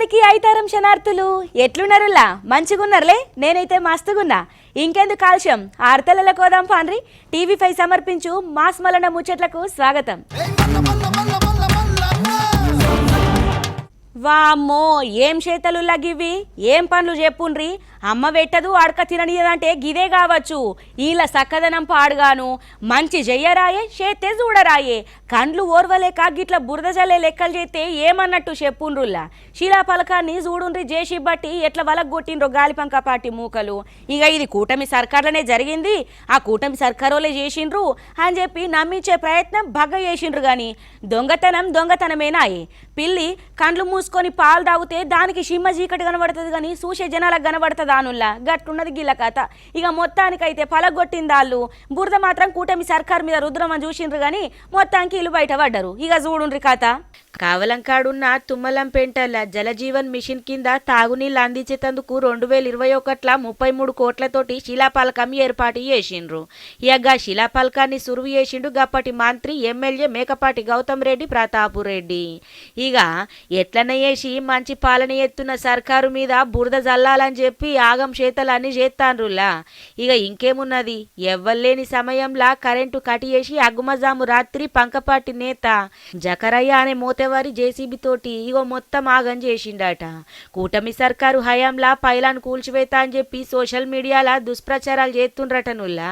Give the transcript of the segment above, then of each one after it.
అందరికీ ఐతారం శనార్థులు ఎట్లున్నారులా మంచిగున్నారులే నేనైతే మస్తుగున్నా ఇంకెందుకు కాల్ష్యం ఆర్తలల కోదాం పాన్రి టీవీ5 సమర్పించు మాస్ మలన ముచ్చట్లకు స్వాగతం వామ్మో ఏం చేతలు లగివి ఏం పనులు చెప్పుండ్రి అమ్మ పెట్టదు అడక తిననియదంటే గిదే కావచ్చు ఈల సక్కదనం పాడుగాను మంచి చెయ్యరాయే చేతే చూడరాయే కండ్లు ఓర్వలేక గిట్ల బురద జల్లే లెక్కలు చేస్తే ఏమన్నట్టు చెప్పుండ్రుల్లా శిలాపలకాన్ని చూడుండ్రి జేసి బట్టి ఎట్లా వలగొట్టిండ్రో గాలిపంక పాటి మూకలు ఇక ఇది కూటమి సర్కార్లనే జరిగింది ఆ కూటమి సర్కారోలే చేసిండ్రు అని చెప్పి నమ్మించే ప్రయత్నం బగ్గ చేసిండ్రు గాని దొంగతనమేనాయే పిల్లి కండ్లు మూసుకొని పాలు తాగితే దానికి షిమ్మ చీకటి కనబడుతుంది కానీ చూసే జనాలకు కనబడుతుంది అనుల్లా గట్టున్నది గిల్ల కథ ఇక మొత్తానికైతే పలగొట్టిందాళ్ళు బురద మాత్రం కూటమి సర్కార్ మీద రుద్రమని చూసిండ్రు కానీ మొత్తానికి ఇల్లు బయట పడ్డారు ఇక చూడుండ్రి కథ కావలంకాడున్న తుమ్మలంపేంటల జలజీవన్ మిషన్ కింద తాగునీళ్ళు అందించేందుకు 2021 33 కోట్లతోటి శిలాపలకం ఏర్పాటు చేసిండ్రు ఇక శిలాపలకాన్ని సురువు చేసిండు గప్పటి మంత్రి ఎమ్మెల్యే మేకపాటి గౌతమ్ రెడ్డి ప్రతాప్ రెడ్డి ఇక ఎట్లనే చేసి మంచి పాలన ఎత్తున్న సర్కారు మీద బురద జల్లాలని చెప్పి ఆగం చేతలన్నీ చేస్తాన్రులా ఇక ఇంకేమున్నది ఎవ్వలేని సమయంలో కరెంటు కట్ చేసి అగ్గుమజాము రాత్రి పంకపాటి నేత జకరయ్య అనే మోతేవారి జేసీబీ తోటి ఇగో మొత్తం ఆగం చేసిండట కూటమి సర్కారు హయాంలా పైలాను కూల్చివేత అని చెప్పి సోషల్ మీడియాలో దుష్ప్రచారాలు చేస్తుండ్రటనుల్లా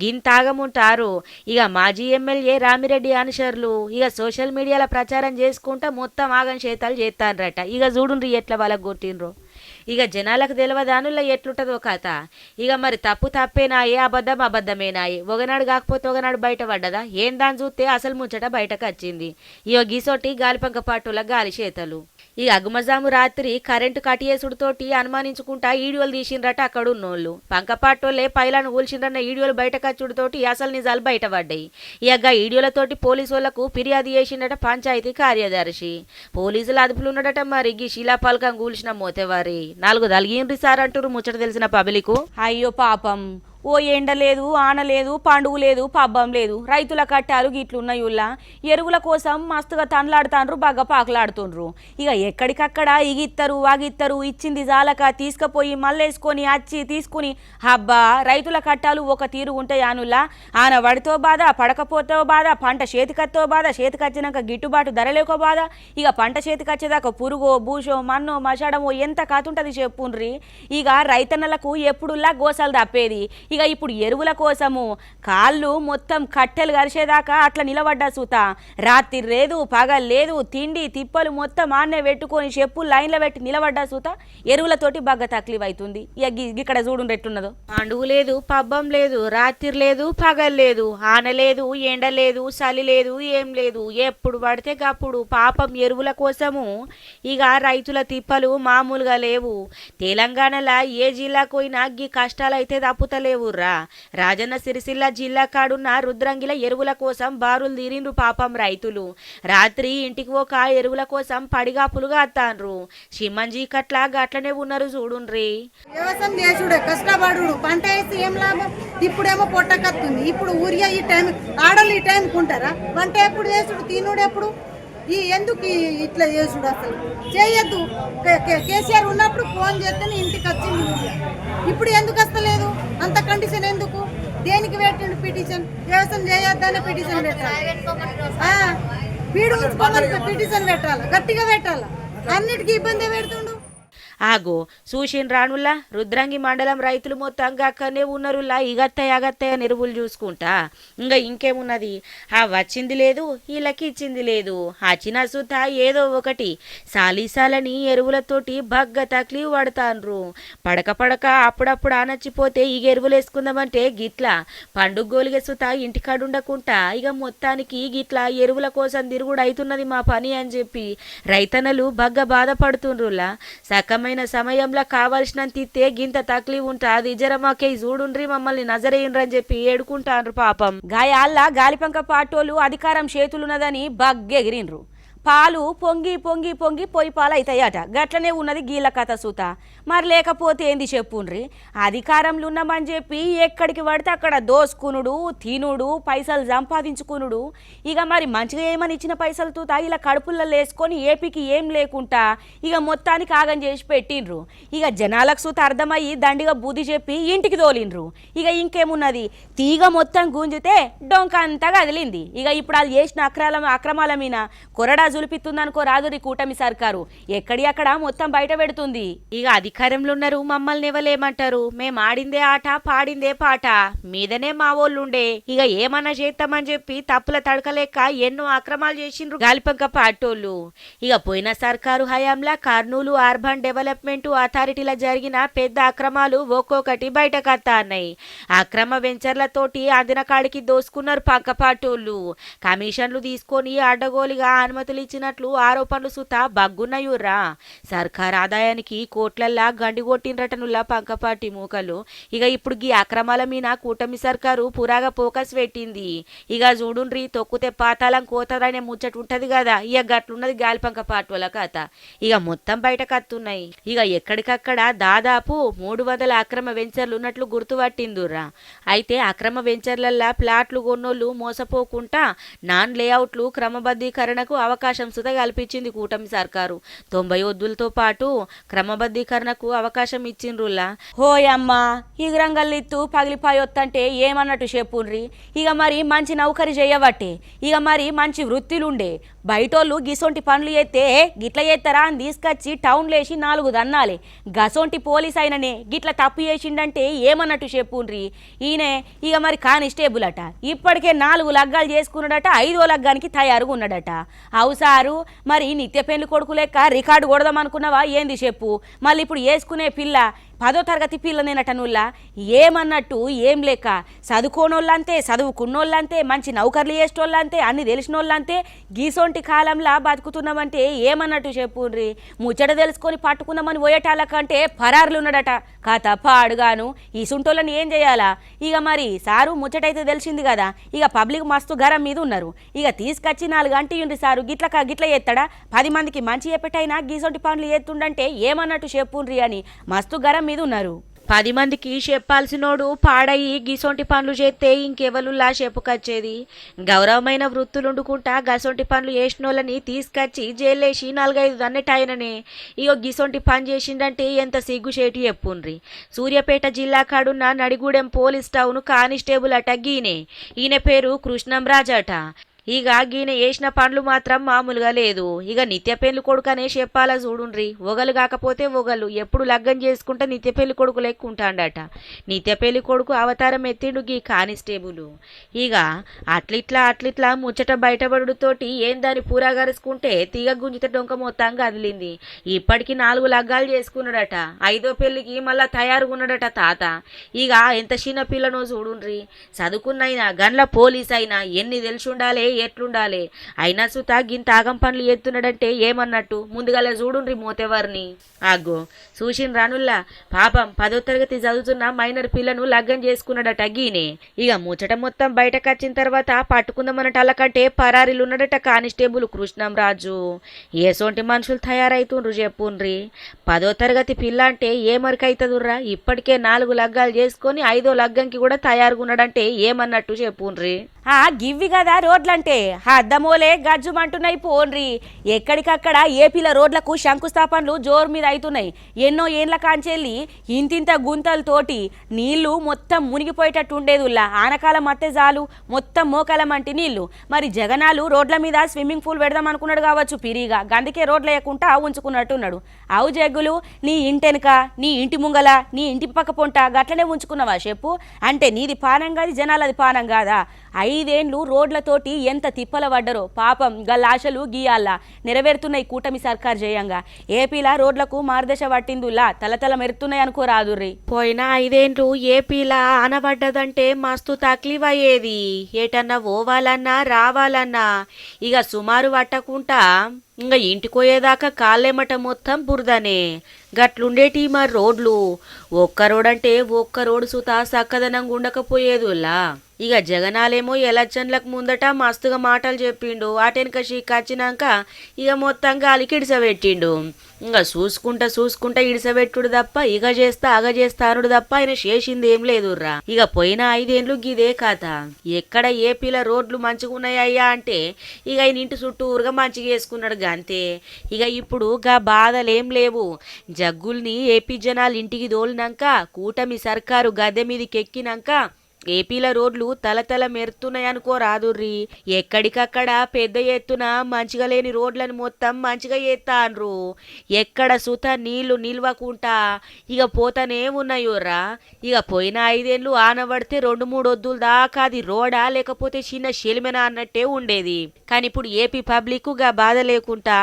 గింతాగముంటారు ఇక మాజీ ఎమ్మెల్యే రామిరెడ్డి అనుచరులు ఇక సోషల్ మీడియాలో ప్రచారం చేసుకుంటా మొత్తం ఆగం చేతాలు చేస్తాన్రట ఇక చూడుండ్రి ఎట్లా వాళ్ళకు కొట్టిండ్రు ఇక జనాలకు తెలియదానుల్లో ఎట్లుంటుందో కథ ఇక మరి తప్పు తప్పేనాయే అబద్ధమేనాయే ఒకనాడు కాకపోతే ఒకనాడు బయట పడ్డదా ఏం దాన్ని చూస్తే అసలు ముచ్చట బయటకు వచ్చింది ఇక గీసోటి గాలిపంక పాటుల గాలి చేతలు ఈ అగుమజాము రాత్రి కరెంటు కటియేసుడుతోటి అనుమానించుకుంటా ఈడియోలు తీసిండ్రట అక్కడ ఉన్నోళ్ళు పంకపాటోళ్ళే పైలాను కూల్చిండ్రన్న ఈడియోలు బయటకు వచ్చుడుతోటి అసలు నిజాలు బయటపడ్డాయి ఇక ఈడియోలతోటి పోలీసు వాళ్లకు ఫిర్యాదు చేసిండట పంచాయతీ కార్యదర్శి పోలీసులు అదుపులు ఉన్నాడట మరి ఈ శిలాపలకం కూల్చిన మోతేవారి 4 తలిగిండ్రి సార్ అంటారు ముచ్చట తెలిసిన పబ్లిక్ అయ్యో పాపం ఓ ఎండ లేదు ఆన లేదు పండుగ లేదు పబ్బం లేదు రైతుల కట్టాలు గిట్లున్నాయుల్లా ఎరువుల కోసం మస్తుగా తండ్లాడుతాండ్రు బాగా పాకలాడుతుండ్రు ఇక ఎక్కడికక్కడ ఇగిత్తరు వాగిత్తరు ఇచ్చింది జాలక తీసుకుపోయి మళ్ళేసుకొని వచ్చి తీసుకుని హబ్బా రైతుల కట్టాలు ఒక తీరు ఉంటాయి అనుల్లా ఆన వడితో బాధ పడకపోతే బాధ పంట చేతికత్తో బాధ చేతికొచ్చినాక గిట్టుబాటు ధర లేకో బాధ ఇక పంట చేతికొచ్చేదాకా పురుగో బూషో మన్నో మషాడమో ఎంత కాతుంటది చెప్పుండ్రి ఇక రైతన్నలకు ఎప్పుడుల్లా గోసలు తప్పేది ఇక ఇప్పుడు ఎరువుల కోసము కాళ్ళు మొత్తం కట్టెలు గరిచేదాకా అట్లా నిలబడ్డా సూత రాత్రి లేదు పగలు లేదు తిండి తిప్పలు మొత్తం ఆన్నే పెట్టుకొని చెప్పులు లైన్లో పెట్టి నిలబడ్డా సూత ఎరువులతోటి బాగా తక్లీఫ్ అవుతుంది ఇక ఇక్కడ చూడు ఎట్టున్నదో పండుగ లేదు పబ్బం లేదు రాత్రి లేదు పగలు లేదు ఆన లేదు ఎండ లేదు చలి లేదు ఏం లేదు ఎప్పుడు పడితే అప్పుడు పాపం ఎరువుల కోసము ఇక రైతుల తిప్పలు మామూలుగా లేవు తెలంగాణలో ఏ జిల్లాకు పోయినా ఈ కష్టాలు అయితే తప్పుతలేవు రాజన్న సిరిసిల్ల జిల్లా కాడున్న రుద్రంగిల ఎరువుల కోసం బారులు తీరిండ్రు పాపం రైతులు రాత్రి ఇంటికి ఒక ఎరువుల కోసం పడిగాపులుగా అత్తాన్రు సిమ్మంజీ కట్లా గట్లనే ఉన్నారు చూడుండ్రి వ్యవసాయం చేసుడే కష్టపడు పంట వేసి ఏం లాభం ఇప్పుడేమో పొట్టకత్తుంది ఇప్పుడు ఊరియా ఈ టైం ఆడలు ఈ టైంకి ఉంటారా పంట ఎప్పుడు చేసుడు తినుడు ఎప్పుడు ఈ ఎందుకు ఇట్లా చేసుడు అసలు చేయొద్దు కేసీఆర్ ఉన్నప్పుడు ఫోన్ చేస్తేనే ఇంటికి వచ్చింది ఇప్పుడు ఎందుకు వస్తలేదు అంత కండిషన్ ఎందుకు దేనికి పెట్టండి పిటిషన్ వ్యవసాయం చేయొద్దనే పిటిషన్ పెట్టాలి పీడు ఉంచుకోమని పిటిషన్ పెట్టాలి గట్టిగా పెట్టాలి అన్నిటికీ ఇబ్బంది పెడుతుండు ఆగో సూషిన్ రానుల్లా రుద్రంగి మండలం రైతులు మొత్తం అక్కడనే ఉన్నరుల్లా ఇగత్తయ్య నెరువులు చూసుకుంటా ఇంకా ఇంకేమున్నది వచ్చింది లేదు వీళ్ళకి ఇచ్చింది లేదు వచ్చిన సుత ఏదో ఒకటి సాలీసాలని ఎరువులతోటి బగ్గ తక్లీఫ్ పడతాన్రు పడక అప్పుడప్పుడు ఆనచ్చిపోతే ఈ ఎరువులు వేసుకుందామంటే గిట్లా పండుగోలిగే సుత ఇంటికాడుండకుండా ఇక మొత్తానికి గిట్లా ఎరువుల కోసం తిరుగుడు అవుతున్నది మా పని అని చెప్పి రైతన్నలు బగ్గ బాధపడుతుండ్రులా సకమైన సమయంలో కావాల్సినంత ఇస్తే గింత తక్లీఫ్ ఉంటుంది జరమాకే చూడుండ్రి మమ్మల్ని నజరేయండ్రని చెప్పి ఏడుకుంటాండ్రు పాపం గాయాల్లా గాలిపంక పాటోళ్ళు అధికారం చేతులున్నదని బగ్గెగిరిండ్రు పాలు పొంగి పొంగి పొంగి పొయ్యి పాలు అవుతాయట. గట్లనే ఉన్నది గీల కథ సూత. మరి లేకపోతే ఏంది చెప్పుండ్రి, అధికారంలో ఉన్నామని చెప్పి ఎక్కడికి పడితే అక్కడ దోసుకునుడు, తినుడు, పైసలు సంపాదించుకునుడు. ఇక మరి మంచిగా ఏమని ఇచ్చిన పైసలు తూతా ఇలా కడుపుల్లో వేసుకొని ఏపీకి ఏం లేకుండా ఇక మొత్తానికి ఆగం చేసి పెట్టిండ్రు. ఇక జనాలకు సూత అర్థమయ్యి దండిగా బుద్ధి చెప్పి ఇంటికి తోలిండ్రు. ఇక ఇంకేమున్నది, తీగ మొత్తం గుంజితే డొంక అంతా కదిలింది. ఇక ఇప్పుడు అది చేసిన అక్రమాల మీద కొరడా జులిపిస్తుందనుకో రాదురి కూటమి సర్కారు. ఎక్కడి అక్కడ మొత్తం బయట పెడుతుంది. ఇక అధికారంలో ఉన్నారు, మమ్మల్ని ఎవలేమంటారు, మేము ఆడిందే ఆట పాడిందే పాట మీదనే మా వాళ్ళుండే. ఇక ఏమన్నా చేస్తామని చెప్పి తప్పుల తడకలేక ఎన్నో అక్రమాలు చేసిండ్రు గాలిపంక పాటోళ్ళు. ఇక పోయిన సర్కారు హయాంలా కర్నూలు అర్బన్ డెవలప్మెంట్ అథారిటీలో జరిగిన పెద్ద అక్రమాలు ఒక్కొక్కటి బయటకత్తా అన్నాయి. అక్రమ వెంచర్లతోటి అందిన కాడికి దోసుకున్నారు పక్కపాటోళ్ళు. కమిషన్లు తీసుకొని అడ్డగోలిగా అనుమతులు ఇచ్చినట్లు ఆరోపణలు సుత బగ్గున్నాయుర్రా. సర్కార్ ఆదాయానికి కోట్లల్లా గండి కొట్టినరటనుల్లా పంకపాటి మూకలు. ఇక ఇప్పుడు ఈ అక్రమాల మీద కూటమి సర్కారు పురాగా ఫోకస్ పెట్టింది. ఇక చూడుండ్రి, తొక్కుతే పాతాళం కోతదనే ముచ్చట ఉంటది కదా, ఇక గట్లున్నది గాలిపంక పాటోల కథ. ఇక మొత్తం బయట కత్తున్నాయి. ఇక ఎక్కడికక్కడ దాదాపు 300 అక్రమ వెంచర్లు ఉన్నట్లు గుర్తుపట్టిందుర్రా. అయితే అక్రమ వెంచర్లల్లా ప్లాట్లు కొన్నోళ్ళు మోసపోకుండా నాన్ లేఅవుట్లు క్రమబద్ధీకరణకు అవకాశం సుత కల్పించింది కూటమి సర్కారు. 90 ఒద్దులతో పాటు క్రమబద్ధీకరణకు అవకాశం ఇచ్చిండ్రులా. హోయమ్మా, ఈ రంగల్లిత్తు పగిలిపాయొత్తంటే ఏమన్నట్టు చెప్పుండ్రి. ఇక మరి మంచి నౌకరి చేయబట్టే, ఇక మరి మంచి వృత్తిలుండే బయటోళ్ళు గిసొంటి పనులు చేస్తే గిట్ల చేస్తారా అని తీసుకొచ్చి టౌన్లో వేసి 4 దన్నాలే. గసొంటి పోలీస్ అయిననే గిట్ల తప్పు చేసిండంటే ఏమన్నట్టు చెప్పుండ్రి. ఈయనే ఇక మరి కానిస్టేబుల్ అట, ఇప్పటికే 4 లగ్గాలు చేసుకున్నాడట, 5వ లగ్గానికి తయారుగా ఉన్నాడట. అవుసారు, మరి నిత్య పెళ్లి కొడుకు లెక్క రికార్డు కొడదామనుకున్నావా ఏంది చెప్పు. మళ్ళీ ఇప్పుడు వేసుకునే పిల్ల 10వ తరగతి పిల్లనేనటనుల్లా. ఏమన్నట్టు ఏం లేక చదువుకోనోళ్ళంతే, చదువుకున్నోళ్ళంతే, మంచి నౌకర్లు చేసేటోళ్ళంతే, అన్ని తెలిసినోళ్ళంతే గీసొంటి కాలంలో బతుకుతున్నామంటే ఏమన్నట్టు చెప్పుండ్రి. ముచ్చట తెలుసుకొని పట్టుకున్నామని పోయేటాళ్ళకంటే పరారులు ఉన్నాడట. కథ పాడుగాను ఈ సుంటోళ్ళని ఏం చేయాలా. ఇక మరి సారు ముచ్చటైతే తెలిసింది కదా, ఇక పబ్లిక్ మస్తు గరం మీద ఉన్నారు. ఇక తీసుకొచ్చి 4 గంటయుండ్రి సారు గిట్ల చేస్తాడా, 10 మందికి మంచి చెప్పటైనా గీసొంటి పనులు చేస్తుండంటే ఏమన్నట్టు చెప్పుండ్రి అని మస్తు గరం మీద ఉన్నారు. 10 మందికి చెప్పాల్సినోడు పాడయి గిసొంటి పనులు చేస్తే ఇంకెవరులా చెప్పుకొచ్చేది. గౌరవమైన వృత్తులుండుకుంటా గసొంటి పనులు చేసినోళ్ళని తీసుకొచ్చి జైలేసి 4-5 దన్నెటాయననే. ఇగో గిసొంటి పని చేసిండంటే ఎంత సిగ్గుచేటి చెప్పుండ్రి. సూర్యాపేట జిల్లా కాడున్న నడిగూడెం పోలీస్ టౌన్ కానిస్టేబుల్ అట గీనే. ఈయన పేరు కృష్ణంరాజ్ అట. ఇక గీన వేసిన పండ్లు మాత్రం మామూలుగా లేదు. ఇక నిత్య పెళ్లి కొడుకు అనే చెప్పాలా చూడుండ్రి. ఒగలు కాకపోతే ఒగలు, ఎప్పుడు లగ్గం చేసుకుంటే నిత్య పెళ్లి కొడుకు లెక్క ఉంటాడట. నిత్య పెళ్లి కొడుకు అవతారం ఎత్తిండు గీ కానిస్టేబుల్. ఇక అట్లిట్లా ముచ్చట బయటపడుతోటి ఏందని పూరా గరుచుకుంటే తీగ గుంజిత డొంక మొత్తం కదిలింది. ఇప్పటికి 4 లగ్గాలు చేసుకున్నాడట, 5వ పెళ్లికి మళ్ళా తయారుగున్నాడట తాత. ఇక ఎంత చిన్న పిల్లనో చూడుండ్రి. చదువుకున్నైనా గన్ల పోలీస్ అయినా ఎన్ని తెలిసి ఉండాలి, ఎట్లుండాలి. అయినా సుతా గింత ఆగం పనులు ఎత్తున్నాడంటే ఏమన్నట్టు. ముందుగల చూడుండ్రి మోతెవారిని. అగ్గో చూసిన రానుల్లా పాపం 10వ తరగతి చదువుతున్న మైనర్ పిల్లను లగ్గం చేసుకున్నాడట గీనే. ఇక ముచ్చట మొత్తం బయటకు వచ్చిన తర్వాత పట్టుకుందామన్నటల్లకంటే పరారీలున్నాడట కానిస్టేబుల్ కృష్ణంరాజు. ఏసోంటి మనుషులు తయారైతుండ్రు చెప్పుండ్రి. 10వ తరగతి పిల్ల అంటే ఏమరికైతుందిర్రా. ఇప్పటికే 4 లగ్గాలు చేసుకొని 5వ లగ్గంకి కూడా తయారుగున్నాడంటే ఏమన్నట్టు చెప్పుండ్రి. గివ్వి కదా రోడ్లంటే, అద్దమోలే గజ్జుమంటున్నాయి పోన్రి. ఎక్కడికక్కడ ఏపీల రోడ్లకు శంకుస్థాపనలు జోరు మీద అవుతున్నాయి. ఎన్నో ఏండ్ల కాంచెల్లి ఇంతింత గుంతలతోటి నీళ్లు మొత్తం మునిగిపోయేటట్టు ఉండేదిలా. ఆనకాలం అత్తే చాలు మొత్తం మోకాలం అంటే నీళ్లు. మరి జగనాలు రోడ్ల మీద స్విమ్మింగ్ పూల్ పెడదాం అనుకున్నాడు కావచ్చు పిరిగా, గందుకే రోడ్లు వేయకుండా ఉంచుకున్నట్టున్నాడు. అవు జగ్గులు, నీ ఇంటెనక, నీ ఇంటి ముంగల, నీ ఇంటి పక్క పొంట గట్లనే ఉంచుకున్నావా చెప్పు. అంటే నీది పానం కాదు, జనాలది పానం కాదా. 5 ఏండ్లు రోడ్లతోటి ఎంత తిప్పల పడ్డరో పాపం. గల్లాశలు గీయాల్లా నెరవేరుతున్నాయి కూటమి సర్కార్ జయంగా. ఏపీలా రోడ్లకు మార్దశ పట్టిందులా తలతల మెరుతున్నాయి అనుకోరాదుర్రి. పోయిన 5 ఏండ్లు ఏపీలా ఆనబడ్డదంటే మస్తు తక్లీఫ్ అయ్యేది. ఏటన్నా పోవాలన్నా రావాలన్నా ఇక సుమారు పట్టకుండా ఇంకా ఇంటికి పోయేదాకా కాళ్ళేమట మొత్తం బురదనే. గట్లుండేటి మరి రోడ్లు. ఒక్క రోడ్ అంటే ఒక్క రోడ్డు సుతా సక్కదనంగా ఉండకపోయేదులా. ఇక జగనాలేమో ఎలక్షన్లకు ముందట మస్తుగా మాటలు చెప్పిండు. అటెనక వచ్చినాక ఇక మొత్తం గాలికి ఇడిసబెట్టిండు. ఇంకా చూసుకుంటా ఇడిసబెట్టుడు తప్ప ఇక చేస్తా అగ చేస్తా అనుడు తప్ప ఆయన చేసింది ఏం లేదుర్రా. ఇక పోయిన 5 ఏళ్ళు గిదే కథ. ఎక్కడ ఏపీలో రోడ్లు మంచిగా ఉన్నాయ్యా అంటే ఇక ఆయన ఇంటి చుట్టూరుగా మంచిగా వేసుకున్నాడు గంతే. ఇక ఇప్పుడు గా బాధలేం లేవు. జగ్గుల్ని ఏపీ జనాలు ఇంటికి దోలినాక కూటమి సర్కారు గద్దె మీదకి ఎక్కినాక ఏపీల రోడ్లు తలతల మెరుతున్నాయనుకో రాదుర్రి. ఎక్కడికక్కడ పెద్ద ఎత్తున మంచిగా లేని రోడ్లను మొత్తం మంచిగా చేస్తాన్రు. ఎక్కడ సుత నీళ్లు నిల్వకుంటా ఇక పోతానే ఉన్నాయోర్రా. ఇక పోయిన 5 ఏళ్ళు ఆనబడితే 2-3 వద్దుల దాకా అది రోడా లేకపోతే చిన్న శిలిమెనా అన్నట్టే ఉండేది. కానీ ఇప్పుడు ఏపీ పబ్లిక్ గా బాధ లేకుండా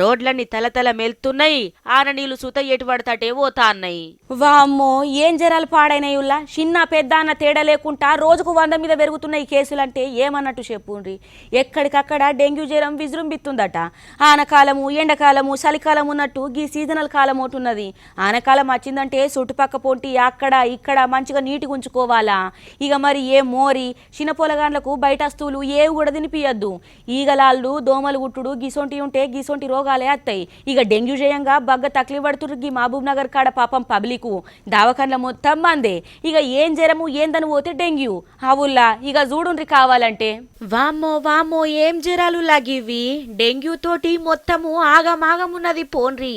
రోడ్లన్నీ తలతల మెలుతున్నాయి. ఆన నీళ్లు సుత ఎటు పడతాటే పోతా అన్నాయి. వామ్మో ఏం జరాలు పాడైనయుల్లా. చిన్న పెద్ద అన్న తేడా లేకుండా రోజుకు 100 మీద పెరుగుతున్న ఈ కేసులంటే ఏమన్నట్టు చెప్పుండ్రి. ఎక్కడికక్కడ డెంగ్యూ జ్వరం విజృంభిస్తుందట. ఆనకాలము ఎండకాలము చలికాలం ఉన్నట్టు గీ సీజనల్ కాలం ఒకటున్నది. ఆనకాలం వచ్చిందంటే చుట్టుపక్క పొంటి అక్కడ ఇక్కడ మంచిగా నీటి ఉంచుకోవాలా. ఇక మరి ఏ మోరి చిన్న పొలగాండ్లకు బయట వస్తువులు ఏవి కూడా తినిపియద్దు. ఈగలాళ్ళు దోమలు గుట్టుడు గిసొంటి ఉంటే గిసొంటి రోగాలే వస్తాయి. ఇక డెంగ్యూ జయంగా బగ్గ తక్లీఫ్ పడుతుర్రు గీ మహబూబ్ నగర్ కాడ పాపం పబ్లిక్ దావకండ్ల మొత్తం మందే. ఇక ఏం జ్వరము ఏందని పోతే డెంగ్యూ అవుల్లా. ఇక చూడుండ్రి కావాలంటే. వామ్మో ఏం జ్వరాలు లాగివి. డెంగ్యూ తోటి మొత్తము ఆగమాగమున్నది పోన్రి.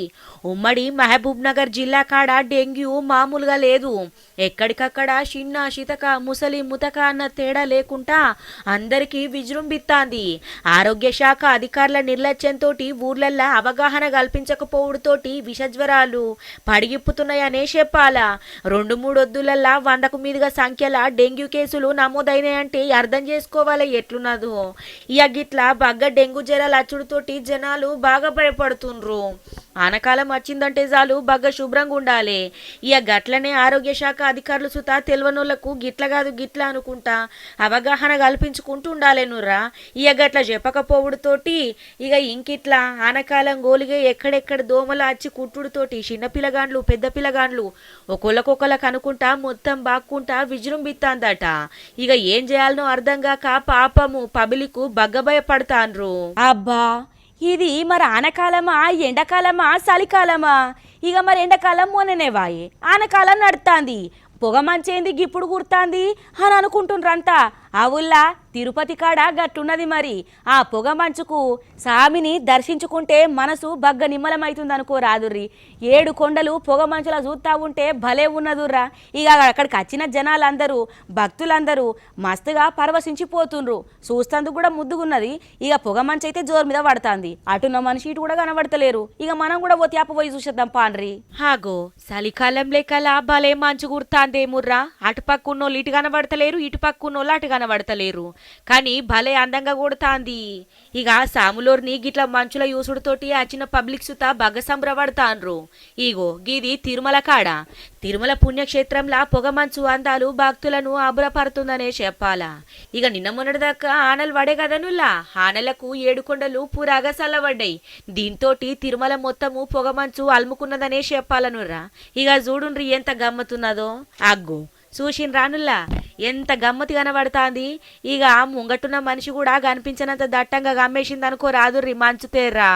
ఉమ్మడి మహబూబ్ నగర్ జిల్లా కాడ డెంగ్యూ మామూలుగా లేదు. ఎక్కడికక్కడ చిన్న శితక ముసలి ముతక అన్న తేడా లేకుండా అందరికీ విజృంభిస్తాంది. ఆరోగ్య శాఖ అధికారుల నిర్లక్ష్యంతో ఊర్లల్లో అవగాహన కల్పించకపోవడంతోటి విషజ్వరాలు పడిగిప్పుతున్నాయనే చెప్పాలా. 2-3 వద్దులల్లా 100కు మీదుగా సంఖ్యల డెంగ్యూ కేసులు నమోదైనాయంటే అర్థం చేసుకోవాలి ఎట్లున్నదో. ఇక గిట్లా బగ్గ డెంగ్యూ జ్వరాలు అచ్చుడుతోటి జనాలు బాగా భయపడుతుండ్రు. ఆనకాలం వచ్చిందంటే చాలు బగ్గ శుభ్రంగా ఉండాలి. ఇక గట్లనే ఆరోగ్య శాఖ అధికారులు సుతా తెలివనోళ్లకు గిట్ల కాదు గిట్ల అనుకుంటా అవగాహన కల్పించుకుంటూ ఉండాలేనురా. ఇక గట్ల చెప్పకపోవడంతోటి ఇక ఇంకిట్లా ఆనకాలం గోలిగే ఎక్కడెక్కడ దోమలు వచ్చి కుట్టుడుతోటి చిన్న పిల్లగాండ్లు పెద్ద పిల్లగాండ్లు ఒకళ్ళకొకళ్ళకు అనుకుంటా మొత్తం బాక్కుంటా విజృంభిస్తాందట. ఇక ఏం చేయాలనో అర్థం కాక పాపము పబ్లిక్ బగ్గ భయపడతాన్రు. అబ్బా ఇది మరి ఆనకాలమా ఎండాకాలమా చలికాలమా? ఇక మరి ఎండాకాలం మొన్ననే వాయే, ఆనకాలం నడుతాంది. పొగ మంచేంది గిప్పుడు గుర్తాంది అని అనుకుంటుండ్రంతా. అవుల్లా తిరుపతి కాడ గట్టున్నది. మరి ఆ పొగ మంచుకు స్వామిని దర్శించుకుంటే మనసు బగ్గ నిమ్మలమైతుంది అనుకో రాదుర్రి. 7 కొండలు పొగ మంచులా చూస్తా ఉంటే భలే ఉన్నదుర్రా. ఇక అక్కడికి వచ్చిన జనాలందరూ భక్తులందరూ మస్తుగా పరవశించిపోతుండ్రు. చూస్తందుకు కూడా ముద్దుగున్నది. ఇక పొగ మంచు అయితే జోరు మీద పడుతుంది. అటున్న మనిషి ఇటు కూడా కనబడతలేరు. ఇక మనం కూడా ఓ తేప పోయి చూసేద్దాం పాండ్రి. హాగో చలికాలం లెక్కలా భలే మంచు గుర్తాందేముర్రా. అటు పక్కున్నోళ్ళు ఇటు కనబడతలేరు, ఇటు పక్కున్నోళ్ళు అటు కనబడతలేరు. కానీ భలే అందంగా కొడుతాంది. ఇక సాములోర్ని గిట్ల మంచుల యూసుడుతోటి వచ్చిన పబ్లిక్ సుత బగ్గ సంబరపడతాన్రు. ఇగో గిది తిరుమల కాడ. తిరుమల పుణ్యక్షేత్రంలా పొగ మంచు అందాలు భక్తులను అబురపడుతుందనే చెప్పాలా. ఇక నిన్న మొన్నటిదాకా ఆనలు పడే కదనుల్లా. ఆనలకు 7 కొండలు పూరాగా చల్లబడ్డాయి. దీంతో తిరుమల మొత్తము పొగ మంచు అలుముకున్నదనే చెప్పాలనుర్రా. ఇక చూడుండ్రి ఎంత గమ్మతున్నదో. అగ్గు చూసిన రానుల్లా ఎంత గమ్మతి కనబడుతుంది. ఇక ముంగట్టున్న మనిషి కూడా కనిపించినంత దట్టంగా గమ్మేసింది అనుకో రాదుర్రి మంచుతేర్రా.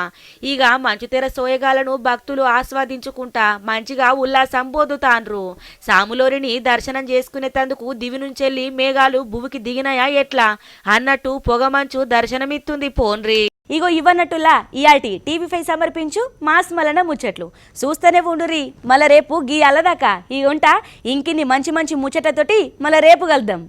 ఇక మంచుతేర సోయగాలను భక్తులు ఆస్వాదించుకుంటా మంచిగా ఉల్లాసం పొందుతాన్రు. సాములోరిని దర్శనం చేసుకునేందుకు దివి నుంచెల్లి మేఘాలు భూమికి దిగినాయా ఎట్లా అన్నట్టు పొగ మంచు దర్శనమిస్తుంది పోన్రి. ఇగో ఇవ్వన్నట్టులా ఇయాల్టి టీవీ5 సమర్పించు మాస్ మలన ముచ్చట్లు చూస్తూనే ఉండురి. మళ్ళా రేపు గీ అల్లదాకా ఈ ఉంటా ఇంకిన్ని మంచి మంచి ముచ్చటతోటి మళ్ళా రేపు కలుద్దాం.